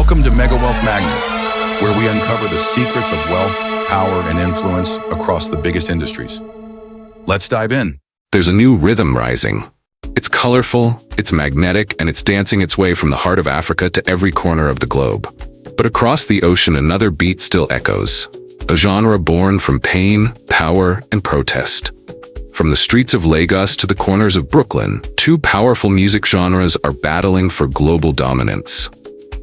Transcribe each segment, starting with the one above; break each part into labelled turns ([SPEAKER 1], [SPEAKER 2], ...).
[SPEAKER 1] Welcome to Mega Wealth Magnet, where we uncover the secrets of wealth, power, and influence across the biggest industries. Let's dive in.
[SPEAKER 2] There's a new rhythm rising. It's colorful, it's magnetic, and it's dancing its way from the heart of Africa to every corner of the globe. But across the ocean, another beat still echoes. A genre born from pain, power, and protest. From the streets of Lagos to the corners of Brooklyn, two powerful music genres are battling for global dominance.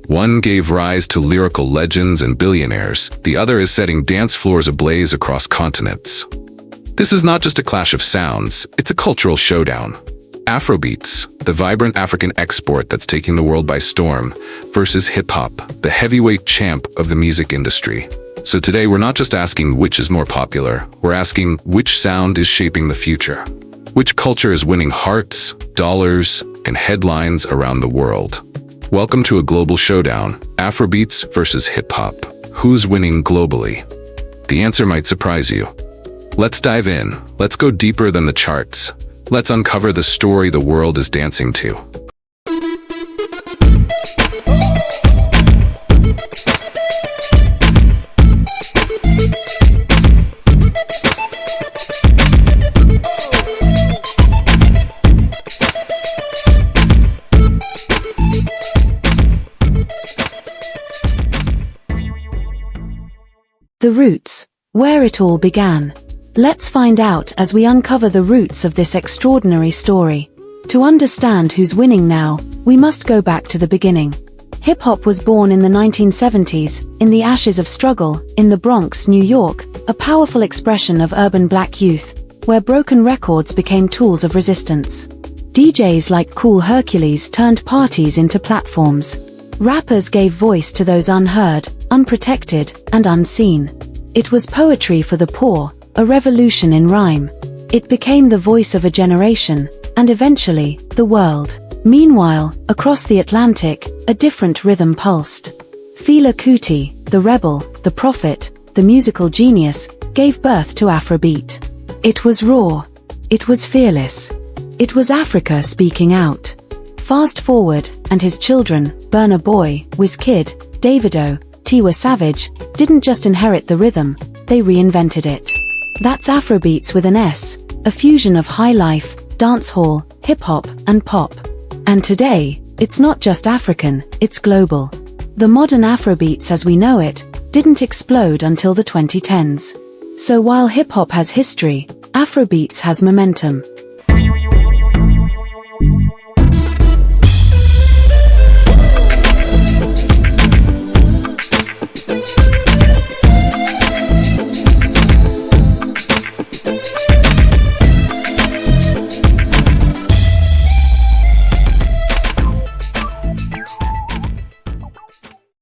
[SPEAKER 2] One gave rise to lyrical legends and billionaires, the other is setting dance floors ablaze across continents. This is not just a clash of sounds, it's a cultural showdown. Afrobeats, the vibrant African export that's taking the world by storm, versus hip-hop, the heavyweight champ of the music industry. So today we're not just asking which is more popular, we're asking which sound is shaping the future. Which culture is winning hearts, dollars, and headlines around the world. Welcome to a global showdown, Afrobeats versus hip-hop. Who's winning globally? The answer might surprise you. Let's dive in. Let's go deeper than the charts. Let's uncover the story the world is dancing to.
[SPEAKER 3] The roots, where it all began. Let's find out as we uncover the roots of this extraordinary story. To understand who's winning now, we must go back to the beginning. Hip-hop was born in the 1970s, in the ashes of struggle, in the Bronx, New York, a powerful expression of urban black youth, where broken records became tools of resistance. DJs like Cool Hercules turned parties into platforms. Rappers gave voice to those unheard, unprotected, and unseen. It was poetry for the poor, a revolution in rhyme. It became the voice of a generation, and eventually, the world. Meanwhile, across the Atlantic, a different rhythm pulsed. Fela Kuti, the rebel, the prophet, the musical genius, gave birth to Afrobeat. It was raw. It was fearless. It was Africa speaking out. Fast forward, and his children, Burna Boy, Wizkid, Davido, Tiwa Savage, didn't just inherit the rhythm, they reinvented it. That's Afrobeats with an S, a fusion of high life, dancehall, hip-hop, and pop. And today, it's not just African, it's global. The modern Afrobeats as we know it, didn't explode until the 2010s. So while hip-hop has history, Afrobeats has momentum.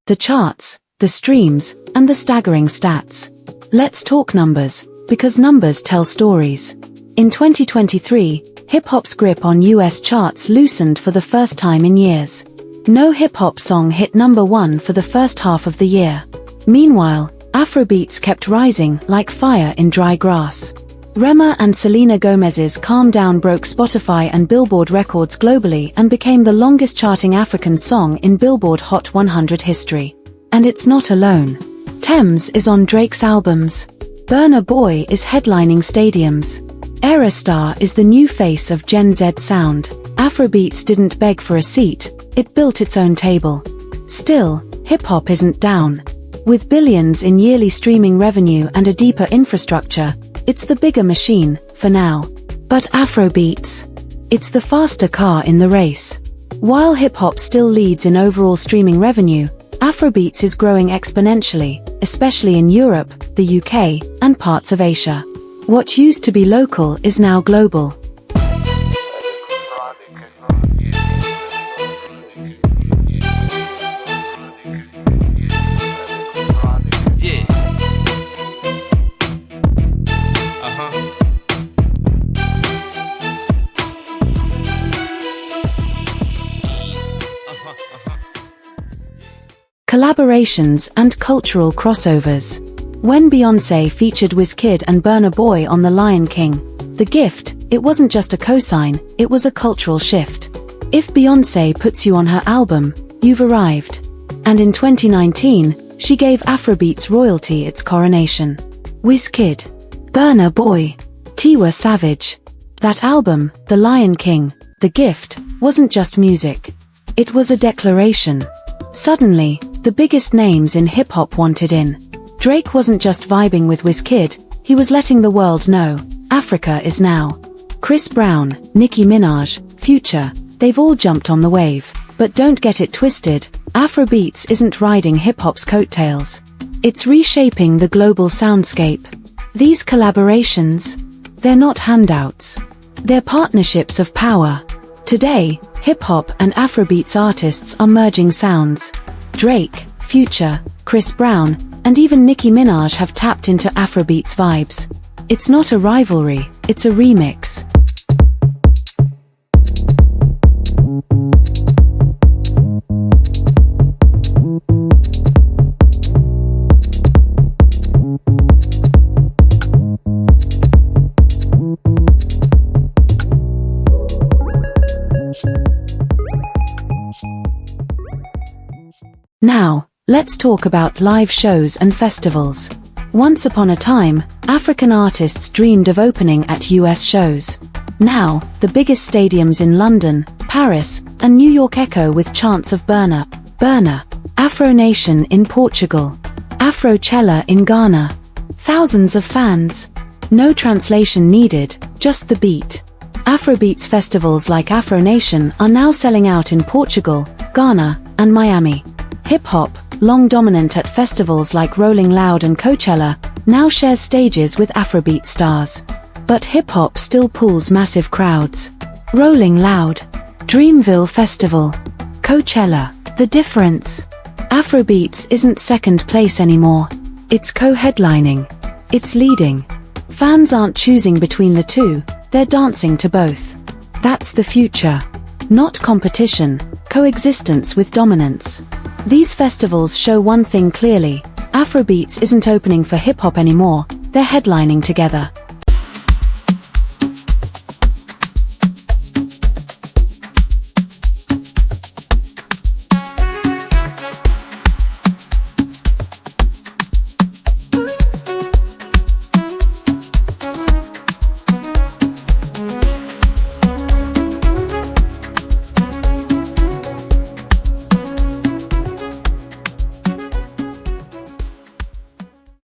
[SPEAKER 3] The charts, the streams, and the staggering stats. Let's talk numbers, because numbers tell stories. In 2023, hip-hop's grip on US charts loosened for the first time in years. No hip-hop song hit #1 for the first half of the year. Meanwhile, Afrobeats kept rising like fire in dry grass. Rema and Selena Gomez's Calm Down broke Spotify and Billboard records globally and became the longest-charting African song in Billboard Hot 100 history. And it's not alone. Tems is on Drake's albums. Burna Boy is headlining stadiums. Era Star is the new face of Gen Z sound. Afrobeats didn't beg for a seat, it built its own table. Still, hip-hop isn't down. With billions in yearly streaming revenue and a deeper infrastructure, it's the bigger machine, for now. But Afrobeats? It's the faster car in the race. While hip-hop still leads in overall streaming revenue, Afrobeats is growing exponentially, especially in Europe, the UK, and parts of Asia. What used to be local is now global. Collaborations and cultural crossovers. When Beyoncé featured Wizkid and Burna Boy on The Lion King, The Gift, it wasn't just a cosign, it was a cultural shift. If Beyoncé puts you on her album, you've arrived. And in 2019, she gave Afrobeats royalty its coronation. Wizkid, Burna Boy, Tiwa Savage. That album, The Lion King, The Gift, wasn't just music. It was a declaration. Suddenly, the biggest names in hip-hop wanted in. Drake wasn't just vibing with Wizkid, he was letting the world know, Africa is now. Chris Brown, Nicki Minaj, Future, they've all jumped on the wave. But don't get it twisted, Afrobeats isn't riding hip-hop's coattails. It's reshaping the global soundscape. These collaborations, they're not handouts. They're partnerships of power. Today, hip-hop and Afrobeats artists are merging sounds. Drake, Future, Chris Brown, and even Nicki Minaj have tapped into Afrobeats vibes. It's not a rivalry, it's a remix. Now, let's talk about live shows and festivals. Once upon a time, African artists dreamed of opening at US shows. Now, the biggest stadiums in London, Paris, and New York echo with chants of Burna, Burna, Afro Nation in Portugal, Afrochella in Ghana. Thousands of fans. No translation needed, just the beat. Afrobeats festivals like Afro Nation are now selling out in Portugal, Ghana, and Miami. Hip-hop, long dominant at festivals like Rolling Loud and Coachella, now shares stages with Afrobeat stars. But hip-hop still pulls massive crowds. Rolling Loud, Dreamville Festival, Coachella. The difference? Afrobeats isn't second place anymore. It's co-headlining. It's leading. Fans aren't choosing between the two, they're dancing to both. That's the future. Not competition, coexistence with dominance. These festivals show one thing clearly, Afrobeats isn't opening for hip-hop anymore, they're headlining together.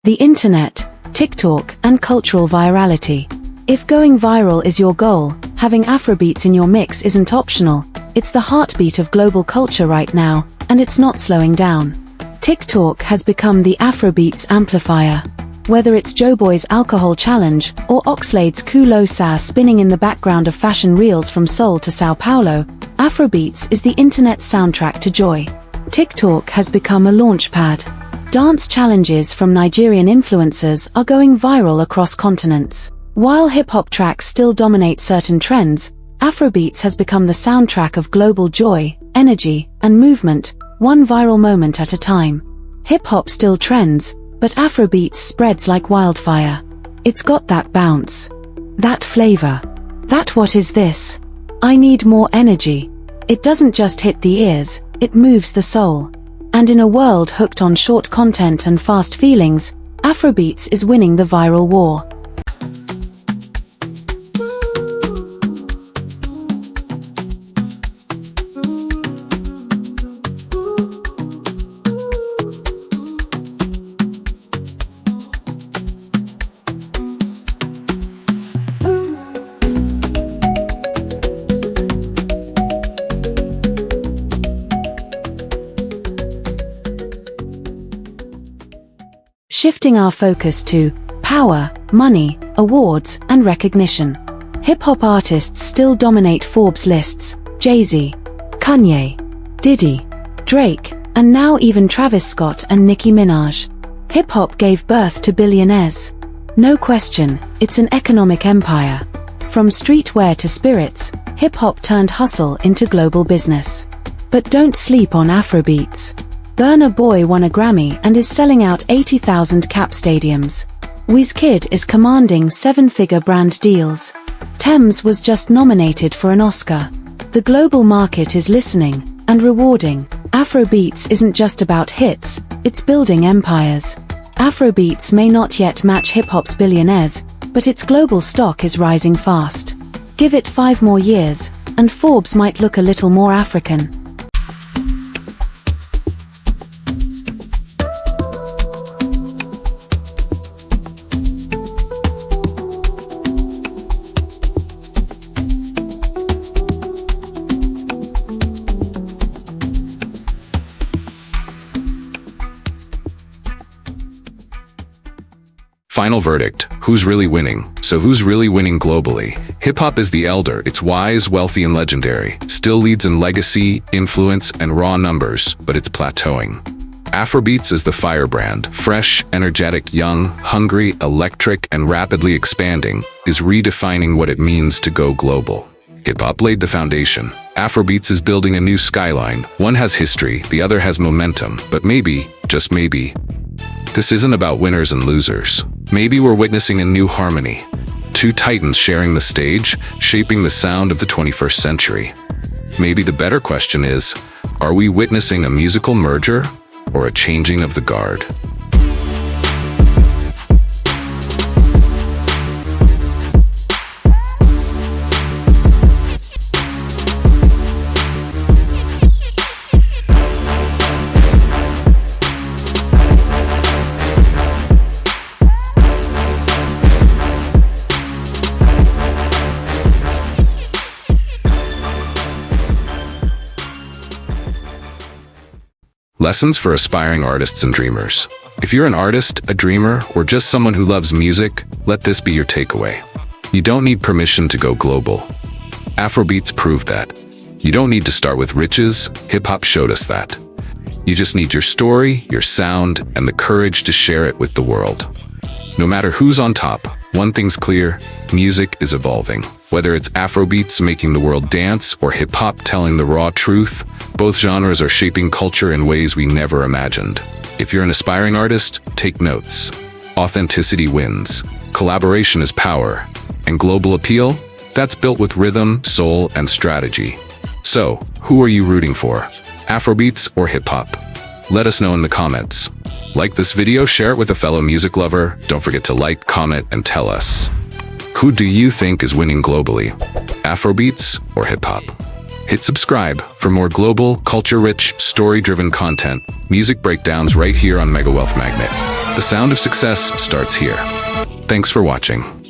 [SPEAKER 3] The internet, TikTok, and cultural virality. If going viral is your goal, having Afrobeats in your mix isn't optional. It's the heartbeat of global culture right now, and it's not slowing down. TikTok has become the Afrobeats amplifier. Whether it's Joeboy's alcohol challenge, or Oxlade's Kulo Sa spinning in the background of fashion reels from Seoul to Sao Paulo, Afrobeats is the internet's soundtrack to joy. TikTok has become a launchpad. Dance challenges from Nigerian influencers are going viral across continents. While hip-hop tracks still dominate certain trends, Afrobeats has become the soundtrack of global joy, energy, and movement, one viral moment at a time. Hip-hop still trends, but Afrobeats spreads like wildfire. It's got that bounce. That flavor. That what is this? I need more energy. It doesn't just hit the ears, it moves the soul. And in a world hooked on short content and fast feelings, Afrobeats is winning the viral war. Shifting our focus to power, money, awards, and recognition. Hip-hop artists still dominate Forbes lists: Jay-Z, Kanye, Diddy, Drake, and now even Travis Scott and Nicki Minaj. Hip-hop gave birth to billionaires. No question, it's an economic empire. From streetwear to spirits, hip-hop turned hustle into global business. But don't sleep on Afrobeats. Burna Boy won a Grammy and is selling out 80,000 cap stadiums. Wizkid is commanding seven-figure brand deals. Tems was just nominated for an Oscar. The global market is listening, and rewarding. Afrobeats isn't just about hits, it's building empires. Afrobeats may not yet match hip-hop's billionaires, but its global stock is rising fast. Give it 5 more years, and Forbes might look a little more African.
[SPEAKER 2] Final verdict, who's really winning? So who's really winning globally? Hip-hop is the elder, it's wise, wealthy, and legendary. Still leads in legacy, influence, and raw numbers, but it's plateauing. Afrobeats is the firebrand, fresh, energetic, young, hungry, electric, and rapidly expanding, is redefining what it means to go global. Hip-hop laid the foundation. Afrobeats is building a new skyline. One has history, the other has momentum, but maybe, just maybe, this isn't about winners and losers. Maybe we're witnessing a new harmony. 2 titans sharing the stage, shaping the sound of the 21st century. Maybe the better question is, are we witnessing a musical merger or a changing of the guard? Lessons for aspiring artists and dreamers. If you're an artist, a dreamer, or just someone who loves music, let this be your takeaway. You don't need permission to go global. Afrobeats proved that. You don't need to start with riches, hip-hop showed us that. You just need your story, your sound, and the courage to share it with the world. No matter who's on top, one thing's clear, music is evolving. Whether it's Afrobeats making the world dance or hip-hop telling the raw truth, both genres are shaping culture in ways we never imagined. If you're an aspiring artist, take notes. Authenticity wins. Collaboration is power. And global appeal? That's built with rhythm, soul, and strategy. So, who are you rooting for? Afrobeats or hip-hop? Let us know in the comments. Like this video, share it with a fellow music lover. Don't forget to like, comment, and tell us. Who do you think is winning globally? Afrobeats or hip-hop? Hit subscribe for more global, culture-rich, story-driven content, music breakdowns right here on Mega Wealth Magnet. The sound of success starts here. Thanks for watching.